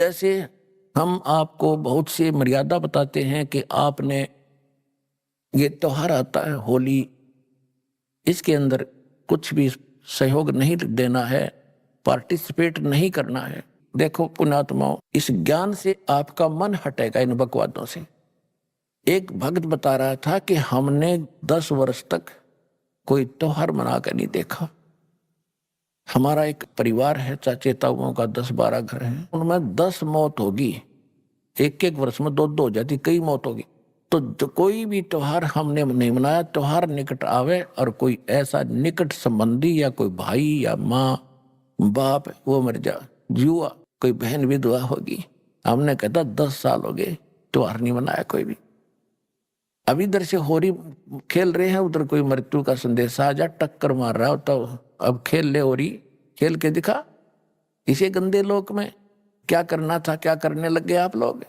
जैसे हम आपको बहुत सी मर्यादा बताते हैं कि आपने ये त्योहार आता है होली, इसके अंदर कुछ भी सहयोग नहीं देना है, पार्टिसिपेट नहीं करना है। देखो पुण्यात्माओं, इस ज्ञान से आपका मन हटेगा इन बकवादों से। एक भक्त बता रहा था कि हमने 10 वर्ष तक कोई त्योहार मना कर नहीं देखा। हमारा एक परिवार है, चाचे ताऊओं का 10-12 घर हैं, उनमें 10 मौत होगी, एक एक वर्ष में 2-2 हो जाती, कई मौत होगी। तो जो कोई भी त्योहार हमने नहीं मनाया, त्योहार निकट आवे और कोई ऐसा निकट संबंधी या कोई भाई या माँ बाप वो मर जा, जुआ, कोई बहन विधवा होगी, हमने कहता 10 साल हो गए त्योहार नहीं मनाया कोई भी। अब इधर से होरी खेल रहे हैं, उधर कोई मृत्यु का संदेश आ जा, टक्कर मार रहा हो, तो अब खेल ले होरी, खेल के दिखा। इसे गंदे लोक में क्या करना था, क्या करने लग गए आप लोग।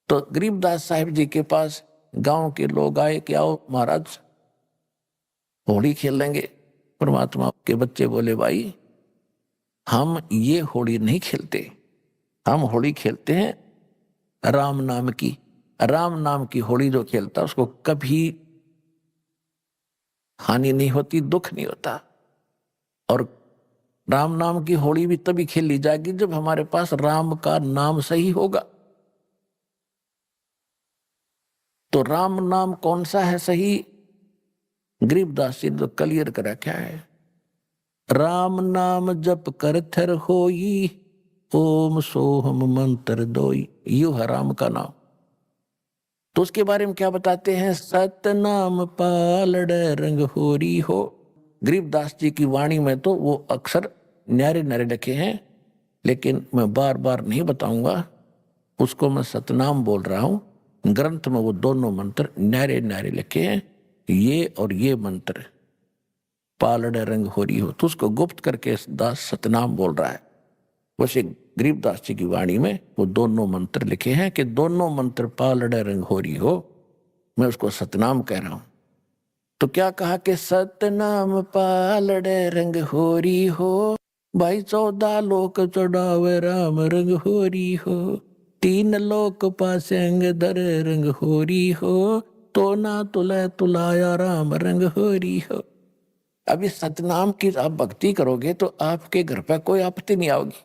तो गरीबदास साहिब जी के पास गांव के लोग आए कि आओ महाराज होली खेल लेंगे। परमात्मा के बच्चे बोले भाई हम ये होली नहीं खेलते, हम होली खेलते हैं राम नाम की। राम नाम की होली जो खेलता उसको कभी हानि नहीं होती, दुख नहीं होता। और राम नाम की होली भी तभी खेली जाएगी जब हमारे पास राम का नाम सही होगा। तो राम नाम कौन सा है सही? गरीबदास जी ने तो क्लियर कर रखा है, राम नाम जप कर थर होई, ओम सोहम मंत्र दोई, यू है राम का नाम। तो उसके बारे में क्या बताते हैं, सत नाम पालड़ रंग होरी हो। गरीबदास जी की वाणी में तो वो अक्षर न्यारे न्यारे लिखे हैं, लेकिन मैं बार बार नहीं बताऊंगा, उसको मैं सतनाम बोल रहा हूं। ग्रंथ में वो दोनों मंत्र न्यारे न्यारे लिखे हैं, ये और ये मंत्र पालड़ रंग होरी हो, तो उसको गुप्त करके दास सतनाम बोल रहा है। वैसे गरीबदास जी की वाणी में वो दोनों मंत्र लिखे हैं कि दोनों मंत्र पालड़ रंग होरी हो, मैं उसको सतनाम कह रहा हूं। तो क्या कहा कि सतनाम पालड़ रंग होरी हो, भाई 14 लोक चढ़ावे राम रंग होरी हो, 3 लोक पासेंग धर रंग होरी हो, तो ना तुले तुलाया राम रंग होरी हो। अब इस सतनाम की आप भक्ति करोगे तो आपके घर पर कोई आपत्ति नहीं आओगी,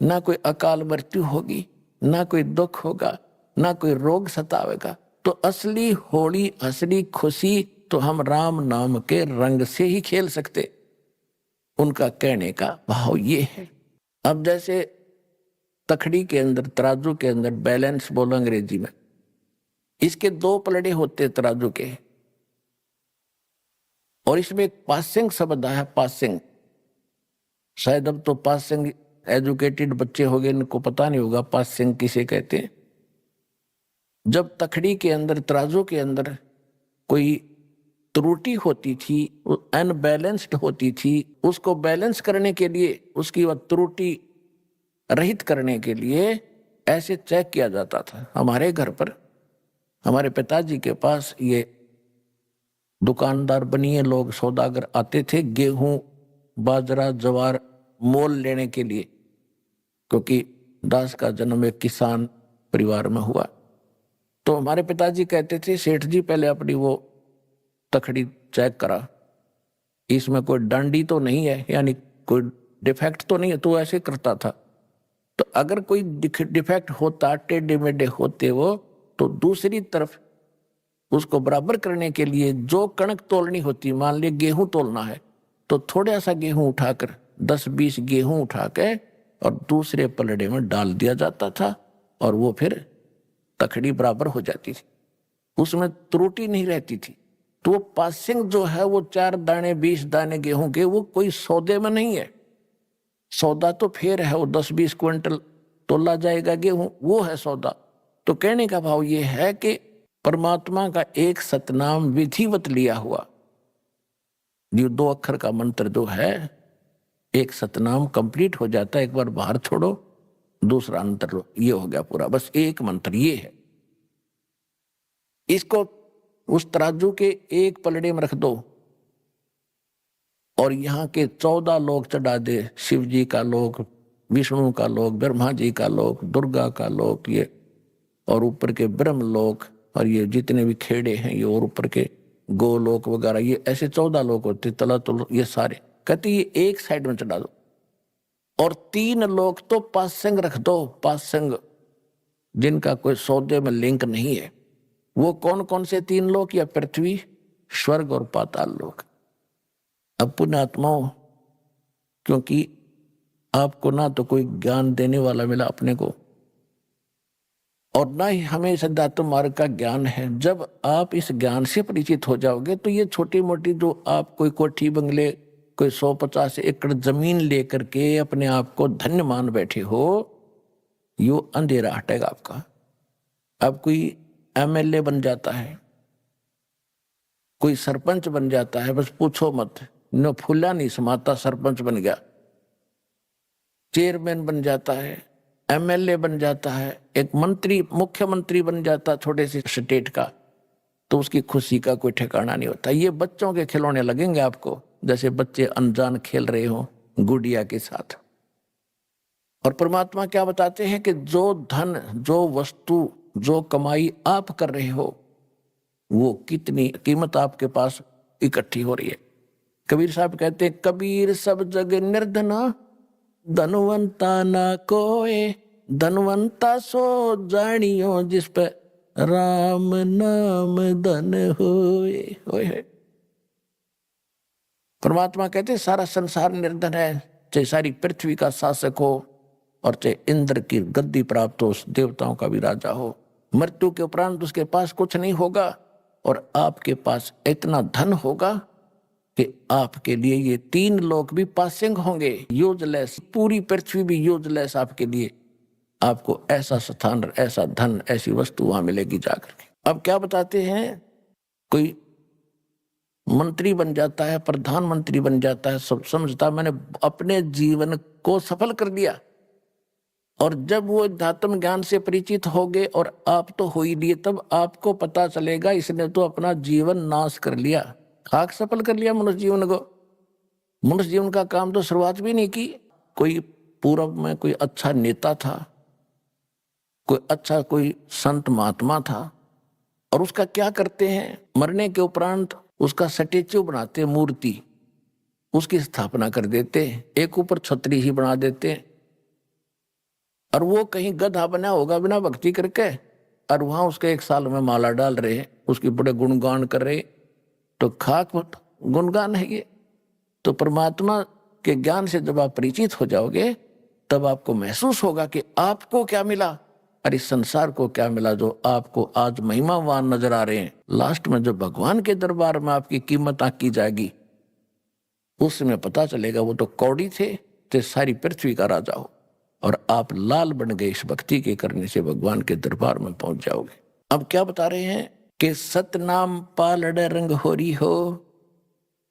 ना कोई अकाल मृत्यु होगी, ना कोई दुख होगा, ना कोई रोग सतावेगा। तो असली होली, असली खुशी तो हम राम नाम के रंग से ही खेल सकते। उनका कहने का भाव ये है। अब जैसे तखड़ी के अंदर, तराजू के अंदर बैलेंस बोलो अंग्रेजी में, इसके 2 पलड़े होते तराजू के, और इसमें एक पासिंग शब्द है, पासिंग। शायद अब तो पासिंग एजुकेटेड बच्चे हो गए, इनको पता नहीं होगा पासिंग किसे कहते हैं। जब तखड़ी के अंदर, तराजू के अंदर कोई त्रुटि होती थी, अनबैलेंस्ड होती थी, उसको बैलेंस करने के लिए, उसकी वह त्रुटि रहित करने के लिए ऐसे चेक किया जाता था। हमारे घर पर, हमारे पिताजी के पास ये दुकानदार बनिए लोग, सौदागर आते थे गेहूं, बाजरा, ज्वार मोल लेने के लिए, क्योंकि दास का जन्म एक किसान परिवार में हुआ। तो हमारे पिताजी कहते थे सेठ जी पहले अपनी वो तखड़ी चेक करा, इसमें कोई डांडी तो नहीं है, यानी कोई डिफेक्ट तो नहीं है। तो ऐसे करता था। तो अगर कोई डिफेक्ट होता, टेढ़े मेढ़े होते वो, तो दूसरी तरफ उसको बराबर करने के लिए जो कणक तोलनी होती, मान लिया गेहूं तोलना है, तो थोड़ा सा गेहूं उठाकर 10-20 गेहूं उठा के और दूसरे पलड़े में डाल दिया जाता था, और वो फिर तखड़ी बराबर हो जाती थी, उसमें त्रुटि नहीं रहती थी। तो वो पासिंग जो है वो 4 दाने 20 दाने गेहूं के, वो कोई सौदे में नहीं है। सौदा तो फिर है, वो 10-20 क्विंटल तोला जाएगा गेहूं, वो है सौदा। तो कहने का भाव ये है कि परमात्मा का एक सतनाम विधिवत लिया हुआ, ये 2 अक्षर का मंत्र जो है, एक सतनाम कंप्लीट हो जाता है, एक बार बाहर छोड़ो दूसरा अंतर लो, ये हो गया पूरा, बस एक मंत्र ये है। इसको उस तराजू के एक पलड़े में रख दो और यहाँ के 14 लोग चढ़ा दे, शिव जी का लोक, विष्णु का लोक, ब्रह्मा जी का लोक, दुर्गा का लोक, ये और ऊपर के ब्रह्म लोक, और ये जितने भी खेड़े हैं ये, और ऊपर के गोलोक वगैरह, ये ऐसे 14 लोक होते, तलातल, ये सारे कहते ये एक साइड में चढ़ा दो। और 3 लोक तो पासंग रख दो, पासंग, जिनका कोई सौदे में लिंक नहीं है। वो कौन कौन से 3 लोक? या पृथ्वी, स्वर्ग और पाताल लोक। अब पुण्यात्माओं, क्योंकि आपको ना तो कोई ज्ञान देने वाला मिला अपने को, और ना ही हमें सिद्धात्म मार्ग का ज्ञान है। जब आप इस ज्ञान से परिचित हो जाओगे तो ये छोटी मोटी जो आप कोई कोठी बंगले, कोई 150 एकड़ जमीन लेकर के अपने आप को धन्य मान बैठे हो, यो अंधेरा हटेगा आपका। अब कोई एमएलए बन जाता है, कोई सरपंच बन जाता है, बस पूछो मत, न फूला नहीं समाता, सरपंच बन गया, चेयरमैन बन जाता है, एमएलए बन जाता है, एक मंत्री, मुख्यमंत्री बन जाता छोटे से स्टेट का, तो उसकी खुशी का कोई ठिकाना नहीं होता। ये बच्चों के खिलौने लगेंगे आपको, जैसे बच्चे अनजान खेल रहे हो गुड़िया के साथ। और परमात्मा क्या बताते हैं कि जो धन, जो वस्तु, जो कमाई आप कर रहे हो, वो कितनी कीमत आपके पास इकट्ठी हो रही है। कबीर साहब कहते हैं, कबीर सब जग निर्धना, धनवंता ना कोय, धनवंता सो जानियो, जिस पे राम नाम धन होए होए। परमात्मा कहते सारा संसार निर्धन है, चाहे सारी पृथ्वी का शासक हो और चाहे इंद्र की गद्दी प्राप्त हो, देवताओं का भी राजा हो, मृत्यु के उपरांत उसके पास कुछ नहीं होगा, और आपके पास इतना धन होगा कि आपके लिए ये 3 लोक भी पासिंग होंगे, यूजलेस, पूरी पृथ्वी भी यूजलेस आपके लिए। आपको ऐसा स्थान, ऐसा धन, ऐसी वस्तु वहां मिलेगी जाकर के। अब क्या बताते हैं, कोई मंत्री बन जाता है, प्रधानमंत्री बन जाता है, सब समझता मैंने अपने जीवन को सफल कर दिया। और जब वो अध्यात्म ज्ञान से परिचित हो गए, और आप तो हो ही लिए, तब आपको पता चलेगा इसने तो अपना जीवन नाश कर लिया, खाक सफल कर लिया मनुष्य जीवन को। मनुष्य जीवन का काम तो शुरुआत भी नहीं की। कोई पूर्व में कोई अच्छा नेता था, कोई अच्छा कोई संत महात्मा था, और उसका क्या करते हैं, मरने के उपरांत उसका स्टैच्यू बनाते, मूर्ति, उसकी स्थापना कर देते, एक ऊपर छतरी ही बना देते, और वो कहीं गधा बना होगा बिना भक्ति करके, और वहां उसके 1 साल में माला डाल रहे, उसकी बड़े गुणगान कर रहे, तो खाक गुणगान है ये। तो परमात्मा के ज्ञान से जब आप परिचित हो जाओगे, तब आपको महसूस होगा कि आपको क्या मिला और इस संसार को क्या मिला, जो आपको आज महिमावान नजर आ रहे हैं। लास्ट में जब भगवान के दरबार में आपकी कीमत आंकी जाएगी, उस समय पता चलेगा वो तो कौड़ी थे, तो सारी पृथ्वी का राजा हो, और आप लाल बन गए इस भक्ति के करने से, भगवान के दरबार में पहुंच जाओगे। अब क्या बता रहे हैं कि सतनाम पालड़ रंग होरी हो,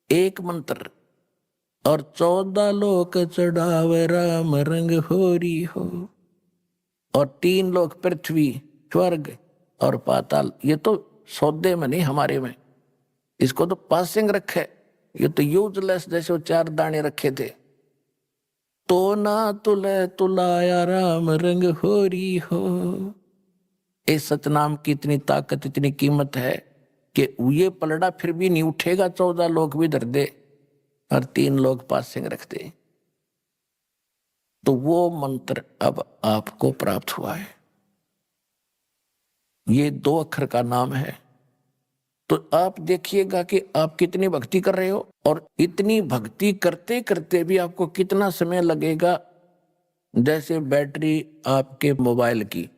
एक मंत्र, और 14 लोक चढ़ावे राम रंग होरी हो, और 3 लोक पृथ्वी, स्वर्ग और पाताल। ये तो सौदे में नहीं, हमारे में, इसको तो पासिंग रखे, ये तो यूजलेस, जैसे वो 4 दाने रखे थे। तो ना तुले तुलाया राम रंग होरी हो। इस सतनाम की इतनी ताकत, इतनी कीमत है कि ये पलड़ा फिर भी नहीं उठेगा, 14 लोग भी धर दे और 3 लोग पासिंग रख दे। तो वो मंत्र अब आपको प्राप्त हुआ है, ये 2 अक्षर का नाम है। तो आप देखिएगा कि आप कितनी भक्ति कर रहे हो, और इतनी भक्ति करते करते भी आपको कितना समय लगेगा। जैसे बैटरी आपके मोबाइल की,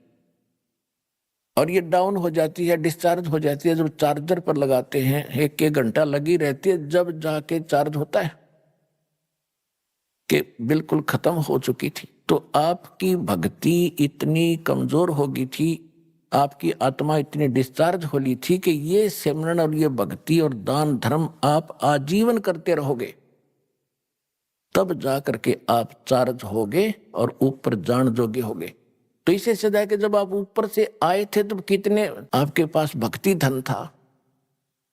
और ये डाउन हो जाती है, डिस्चार्ज हो जाती है, जब चार्जर पर लगाते हैं 1-1 घंटा लगी रहती है, जब जाके चार्ज होता है कि बिल्कुल खत्म हो चुकी थी। तो आपकी भक्ति इतनी कमजोर हो गई थी, आपकी आत्मा इतनी डिस्चार्ज हो ली थी कि ये सिमरन और ये भक्ति और दान धर्म आप आजीवन करते रहोगे, तब जाकर के आप चार्ज होगे और ऊपर जान जोगे होगे। तो इसे सदा है कि जब आप ऊपर से आए थे तब कितने आपके पास भक्ति धन था,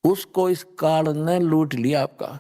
उसको इस काल ने लूट लिया आपका।